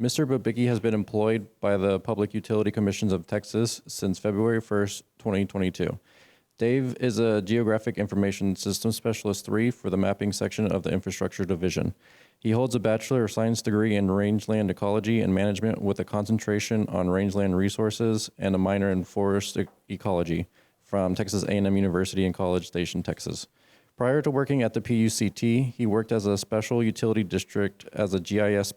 Mr. Babicki has been employed by the Public Utility Commissions of Texas since February 1st, 2022. Dave is a Geographic Information Systems Specialist 3 for the Mapping section of the Infrastructure Division. He holds a Bachelor of Science degree in Rangeland Ecology and Management with a concentration on rangeland resources and a minor in Forest Ecology from Texas A&M University in College Station, Texas. Prior to working at the PUCT, he worked as a special utility district as a GIS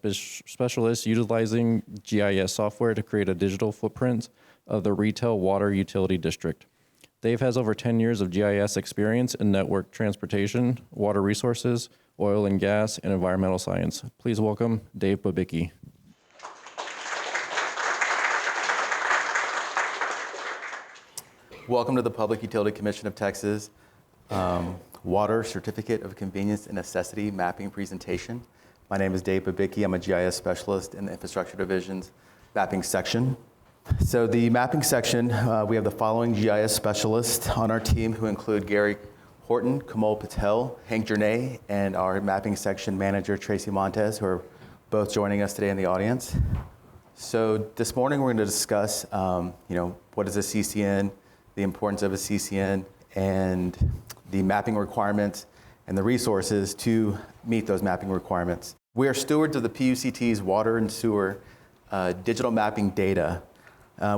specialist utilizing GIS software to create a digital footprint of the retail water utility district. Dave has over 10 years of GIS experience in network transportation, water resources, oil and gas, and environmental science. Please welcome Dave Babicki. Welcome to the Public Utility Commission of Texas Water Certificate of Convenience and Necessity Mapping presentation. My name is Dave Babicki. I'm a GIS specialist in the Infrastructure Division's Mapping section. So the Mapping section, we have the following GIS specialists on our team who include Gary Horton, Kamal Patel, Hank Jernay, and our Mapping section manager, Tracy Montez, who are both joining us today in the audience. So this morning we're going to discuss, what is a CCN, the importance of a CCN, and the mapping requirements and the resources to meet those mapping requirements. We are stewards of the PUCT's water and sewer digital mapping data.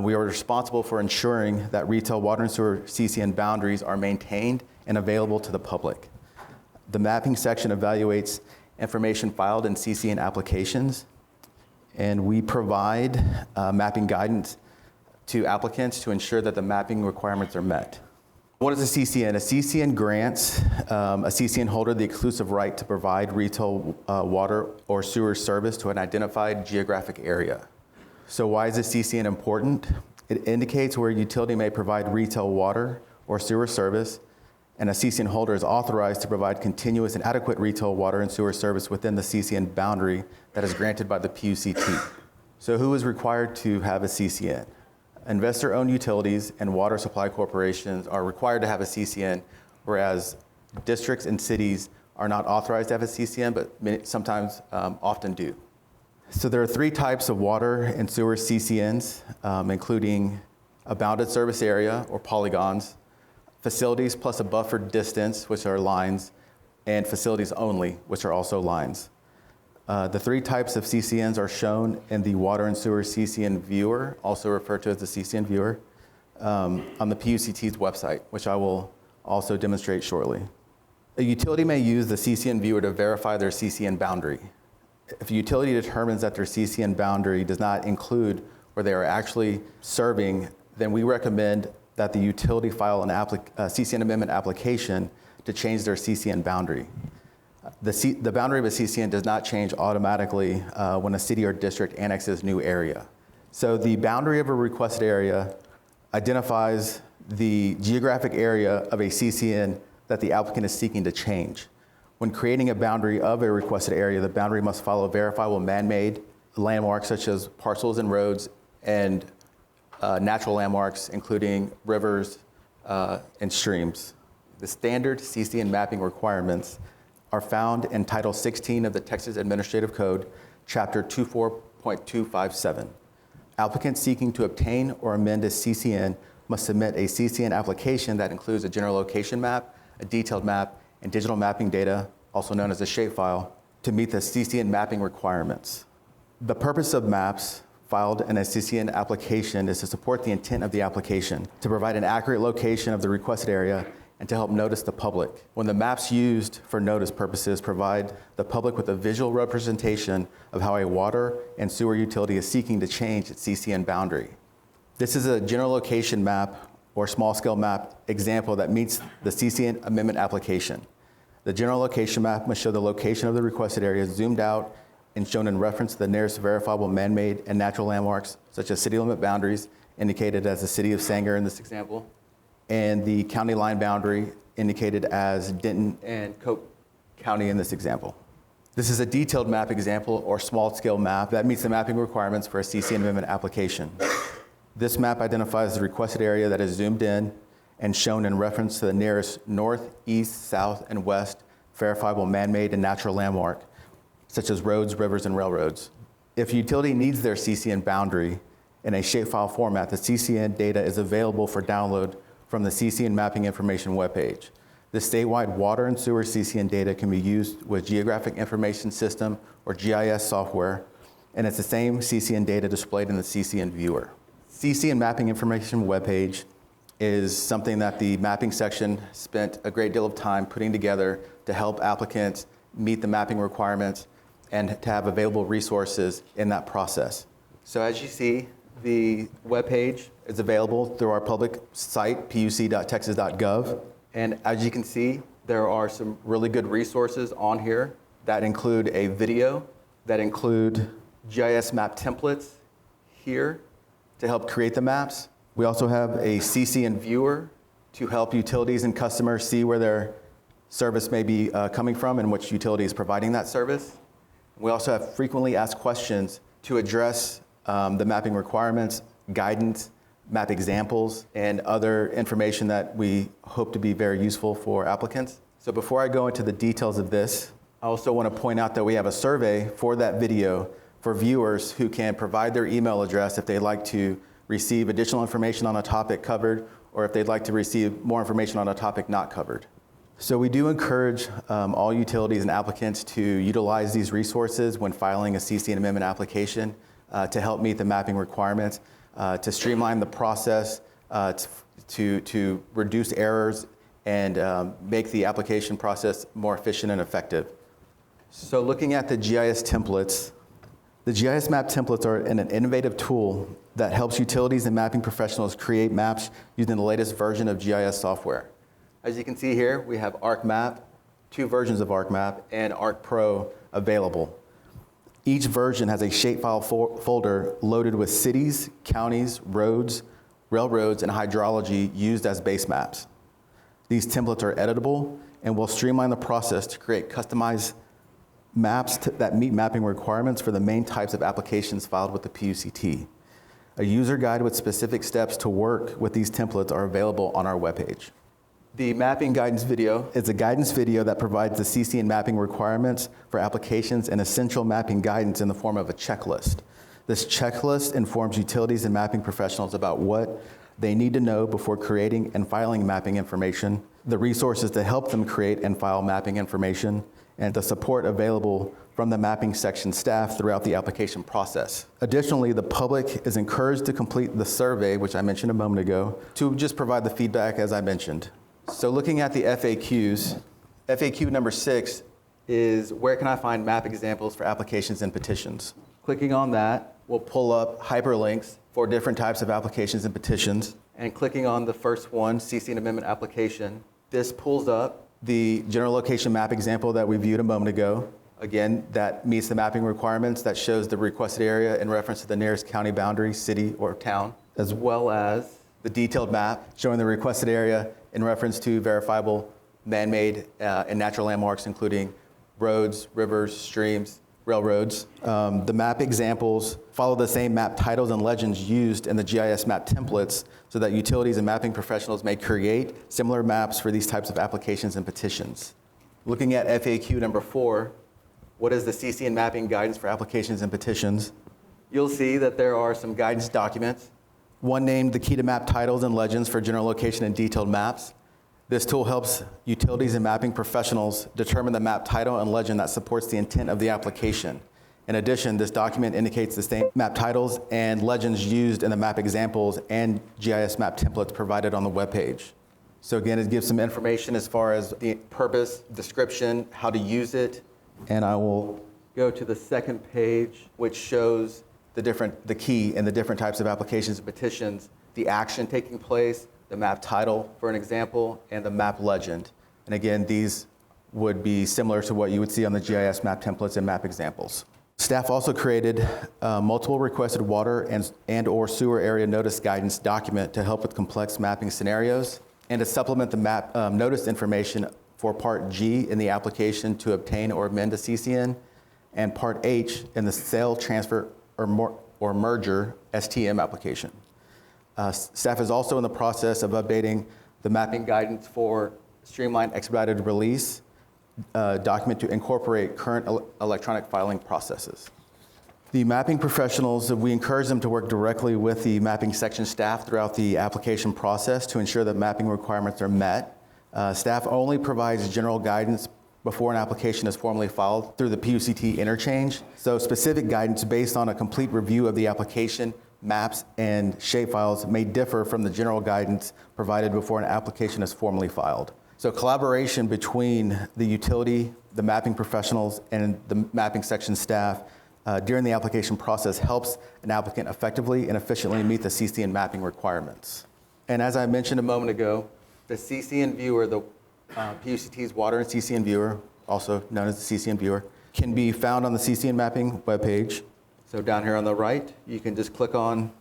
We are responsible for ensuring that retail water and sewer CCN boundaries are maintained and available to the public. The mapping section evaluates information filed in CCN applications, and we provide mapping guidance to applicants to ensure that the mapping requirements are met. What is a CCN? A CCN grants a CCN holder the exclusive right to provide retail water or sewer service to an identified geographic area. So why is a CCN important? It indicates where a utility may provide retail water or sewer service, and a CCN holder is authorized to provide continuous and adequate retail water and sewer service within the CCN boundary that is granted by the PUCT. So who is required to have a CCN? Investor-owned utilities and water supply corporations are required to have a CCN, whereas districts and cities are not authorized to have a CCN, but sometimes often do. So there are three types of water and sewer CCNs, including a bounded service area or polygons, facilities plus a buffered distance, which are lines, and facilities only, which are also lines. The three types of CCNs are shown in the Water and Sewer CCN Viewer, also referred to as the CCN Viewer, on the PUCT's website, which I will also demonstrate shortly. A utility may use the CCN Viewer to verify their CCN boundary. If a utility determines that their CCN boundary does not include where they are actually serving, then we recommend that the utility file an CCN amendment application to change their CCN boundary. The boundary of a CCN does not change automatically when a city or district annexes new area. So the boundary of a requested area identifies the geographic area of a CCN that the applicant is seeking to change. When creating a boundary of a requested area, the boundary must follow verifiable man-made landmarks such as parcels and roads and natural landmarks, including rivers and streams. The standard CCN mapping requirements are found in Title 16 of the Texas Administrative Code, Chapter 24.257. Applicants seeking to obtain or amend a CCN must submit a CCN application that includes a general location map, a detailed map, and digital mapping data, also known as a shapefile, to meet the CCN mapping requirements. The purpose of maps filed in a CCN application is to support the intent of the application, to provide an accurate location of the requested area, and to help notice the public. When the maps used for notice purposes provide the public with a visual representation of how a water and sewer utility is seeking to change its CCN boundary. This is a general location map or small scale map example that meets the CCN amendment application. The general location map must show the location of the requested area zoomed out and shown in reference to the nearest verifiable man-made and natural landmarks, such as city limit boundaries, indicated as the city of Sanger in this example, and the county line boundary indicated as Denton and Coke County in this example. This is a detailed map example or small scale map that meets the mapping requirements for a CCN amendment application. This map identifies the requested area that is zoomed in and shown in reference to the nearest north, east, south, and west verifiable man-made and natural landmark, such as roads, rivers, and railroads. If a utility needs their CCN boundary in a shapefile format, the CCN data is available for download from the CCN Mapping Information webpage. The statewide water and sewer CCN data can be used with Geographic Information System or GIS software, and it's the same CCN data displayed in the CCN viewer. CCN Mapping Information webpage is something that the mapping section spent a great deal of time putting together to help applicants meet the mapping requirements and to have available resources in that process. So as you see, the webpage is available through our public site, puc.texas.gov. And as you can see, there are some really good resources on here that include a video, that include GIS map templates here to help create the maps. We also have a CCN viewer to help utilities and customers see where their service may be coming from and which utility is providing that service. We also have frequently asked questions to address the mapping requirements, guidance, map examples, and other information that we hope to be very useful for applicants. So before I go into the details of this, I also want to point out that we have a survey for that video for viewers who can provide their email address if they'd like to receive additional information on a topic covered, or if they'd like to receive more information on a topic not covered. So we do encourage all utilities and applicants to utilize these resources when filing a CCN amendment application to help meet the mapping requirements, to streamline the process, to reduce errors, and make the application process more efficient and effective. So looking at the GIS templates, the GIS map templates are an innovative tool that helps utilities and mapping professionals create maps using the latest version of GIS software. As you can see here, we have ArcMap, 2 versions of ArcMap, and ArcPro available. Each version has a shapefile folder loaded with cities, counties, roads, railroads, and hydrology used as base maps. These templates are editable and will streamline the process to create customized maps that meet mapping requirements for the main types of applications filed with the PUCT. A user guide with specific steps to work with these templates are available on our webpage. The mapping guidance video is a guidance video that provides the CCN mapping requirements for applications and essential mapping guidance in the form of a checklist. This checklist informs utilities and mapping professionals about what they need to know before creating and filing mapping information, the resources to help them create and file mapping information, and the support available from the mapping section staff throughout the application process. Additionally, the public is encouraged to complete the survey, which I mentioned a moment ago, to just provide the feedback as I mentioned. So looking at the FAQs, FAQ number 6 is where can I find map examples for applications and petitions? Clicking on that will pull up hyperlinks for different types of applications and petitions. And clicking on the first one, CCN amendment application, this pulls up the general location map example that we viewed a moment ago. Again, that meets the mapping requirements, that shows the requested area in reference to the nearest county boundary, city, or town, as well as the detailed map showing the requested area in reference to verifiable man-made and natural landmarks, including roads, rivers, streams, railroads. The map examples follow the same map titles and legends used in the GIS map templates so that utilities and mapping professionals may create similar maps for these types of applications and petitions. Looking at FAQ number 4, what is the CCN mapping guidance for applications and petitions? You'll see that there are some guidance documents. One named the key to map titles and legends for general location and detailed maps. This tool helps utilities and mapping professionals determine the map title and legend that supports the intent of the application. In addition, this document indicates the same map titles and legends used in the map examples and GIS map templates provided on the webpage. So again, it gives some information as far as the purpose, description, how to use it. And I will go to the second page, which shows the key and the different types of applications and petitions, the action taking place, the map title for an example, and the map legend. And again, these would be similar to what you would see on the GIS map templates and map examples. Staff also created multiple requested water and or sewer area notice guidance document to help with complex mapping scenarios and to supplement the map notice information for Part G in the application to obtain or amend a CCN, and Part H in the sale, transfer, or merger STM application. Staff is also in the process of updating the mapping guidance for streamlined expedited release document to incorporate current electronic filing processes. The mapping professionals, we encourage them to work directly with the mapping section staff throughout the application process to ensure that mapping requirements are met. Staff only provides general guidance before an application is formally filed through the PUCT interchange. So specific guidance based on a complete review of the application, maps, and shapefiles may differ from the general guidance provided before an application is formally filed. So collaboration between the utility, the mapping professionals, and the mapping section staff during the application process helps an applicant effectively and efficiently meet the CCN mapping requirements. And as I mentioned a moment ago, the CCN viewer, the PUCT's Water and CCN viewer, also known as the CCN viewer, can be found on the CCN mapping webpage. So down here on the right, you can just click on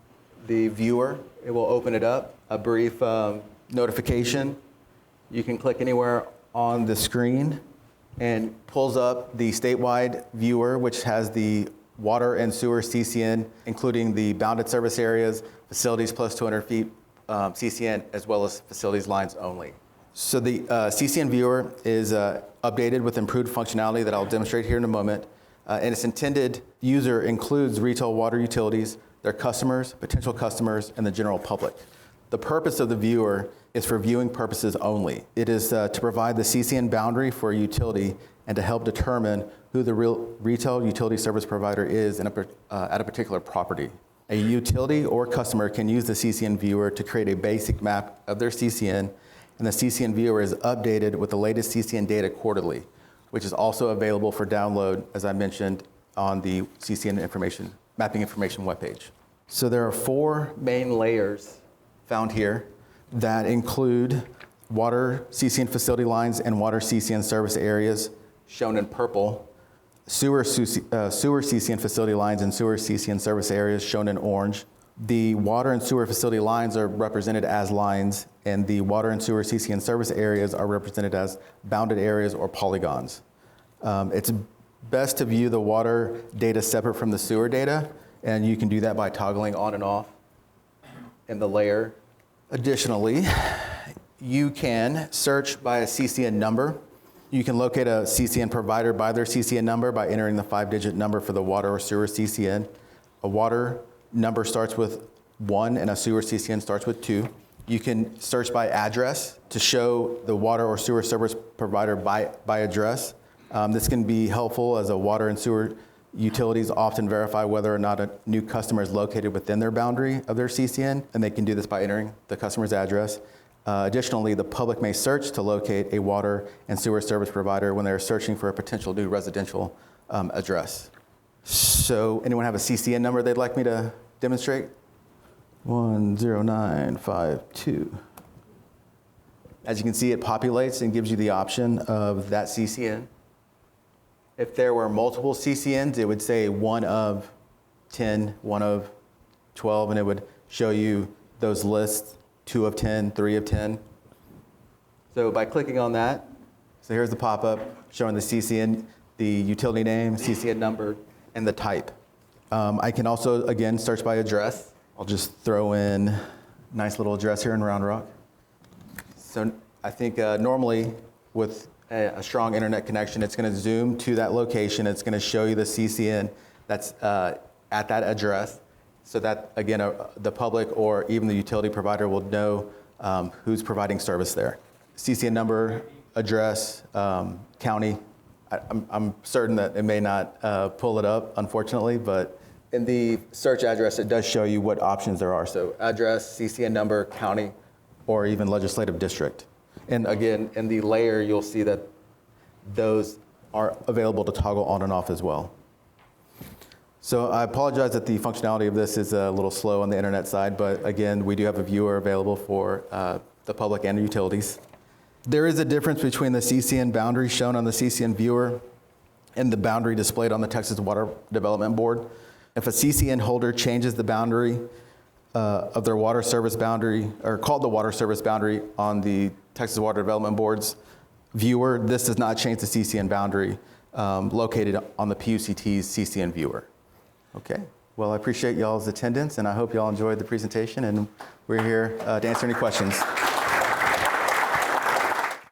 the viewer. It will open it up, a brief notification. You can click anywhere on the screen and pulls up the statewide viewer, which has the water and sewer CCN, including the bounded service areas, facilities plus 200 feet CCN, as well as facilities lines only. So the CCN viewer is updated with improved functionality that I'll demonstrate here in a moment. And its intended user includes retail water utilities, their customers, potential customers, and the general public. The purpose of the viewer is for viewing purposes only. It is to provide the CCN boundary for a utility and to help determine who the retail utility service provider is at a particular property. A utility or customer can use the CCN viewer to create a basic map of their CCN, and the CCN viewer is updated with the latest CCN data quarterly, which is also available for download, as I mentioned, on the CCN mapping information webpage. So there are 4 main layers found here that include water CCN facility lines and water CCN service areas, shown in purple, sewer CCN facility lines and sewer CCN service areas, shown in orange. The water and sewer facility lines are represented as lines, and the water and sewer CCN service areas are represented as bounded areas or polygons. It's best to view the water data separate from the sewer data, and you can do that by toggling on and off in the layer. Additionally, you can search by a CCN number. You can locate a CCN provider by their CCN number by entering the 5-digit number for the water or sewer CCN. A water number starts with 1 and a sewer CCN starts with 2. You can search by address to show the water or sewer service provider by address. This can be helpful as a water and sewer utilities often verify whether or not a new customer is located within their boundary of their CCN, and they can do this by entering the customer's address. Additionally, the public may search to locate a water and sewer service provider when they're searching for a potential new residential address. So anyone have a CCN number they'd like me to demonstrate? 10952. As you can see, it populates and gives you the option of that CCN. If there were multiple CCNs, it would say 1 of 10, 1 of 12, and it would show you those lists, 2 of 10, 3 of 10. So by clicking on that, so here's the pop-up showing the CCN, the utility name, CCN number, and the type. I can also, again, search by address. I'll just throw in a nice little address here in Round Rock. So I think normally with a strong internet connection, it's going to zoom to that location. It's going to show you the CCN that's at that address, so that, again, the public or even the utility provider will know who's providing service there. CCN number, address, county. I'm certain that it may not pull it up, unfortunately, but in the search address, it does show you what options there are. So address, CCN number, county, or even legislative district. And again, in the layer, you'll see that those are available to toggle on and off as well. So I apologize that the functionality of this is a little slow on the internet side, but again, we do have a viewer available for the public and the utilities. There is a difference between the CCN boundary shown on the CCN viewer and the boundary displayed on the Texas Water Development Board. If a CCN holder changes the boundary of their water service boundary, or called the water service boundary on the Texas Water Development Board's viewer, this does not change the CCN boundary located on the PUCT's CCN viewer. Okay, well, I appreciate y'all's attendance, and I hope y'all enjoyed the presentation, and we're here to answer any questions.